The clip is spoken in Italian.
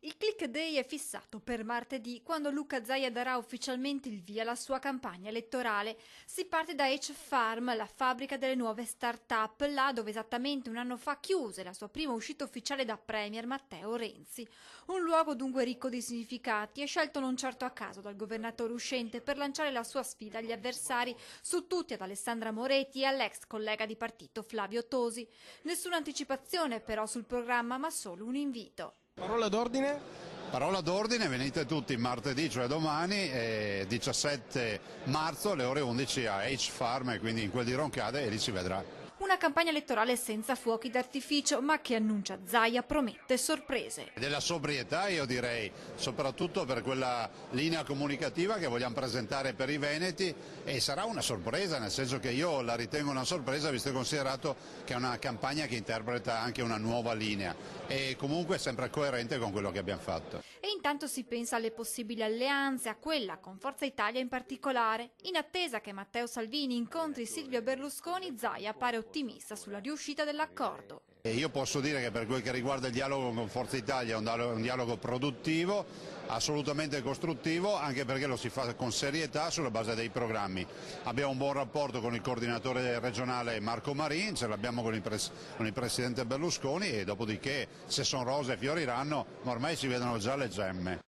Il Click Day è fissato per martedì, quando Luca Zaia darà ufficialmente il via alla sua campagna elettorale. Si parte da H-Farm, la fabbrica delle nuove start-up, là dove esattamente un anno fa chiuse la sua prima uscita ufficiale da Premier Matteo Renzi. Un luogo dunque ricco di significati e scelto non certo a caso dal governatore uscente per lanciare la sua sfida agli avversari, su tutti ad Alessandra Moretti e all'ex collega di partito Flavio Tosi. Nessuna anticipazione però sul programma, ma solo un invito. Parola d'ordine? Parola d'ordine, venite tutti martedì, cioè domani, 17 marzo alle ore 11 a H-Farm, quindi in quel di Roncade, e lì si vedrà. Una campagna elettorale senza fuochi d'artificio, ma che annuncia Zaia promette sorprese. Della sobrietà, io direi, soprattutto per quella linea comunicativa che vogliamo presentare per i veneti, e sarà una sorpresa, nel senso che io la ritengo una sorpresa visto e considerato che è una campagna che interpreta anche una nuova linea e comunque è sempre coerente con quello che abbiamo fatto. E intanto si pensa alle possibili alleanze, a quella con Forza Italia in particolare. In attesa che Matteo Salvini incontri Silvio Berlusconi, Zaia pare ottimista sulla riuscita dell'accordo. Io posso dire che per quel che riguarda il dialogo con Forza Italia è un dialogo produttivo, assolutamente costruttivo, anche perché lo si fa con serietà sulla base dei programmi. Abbiamo un buon rapporto con il coordinatore regionale Marco Marin, ce l'abbiamo con il presidente Berlusconi, e dopodiché se sono rose fioriranno, ma ormai si vedono già le gemme.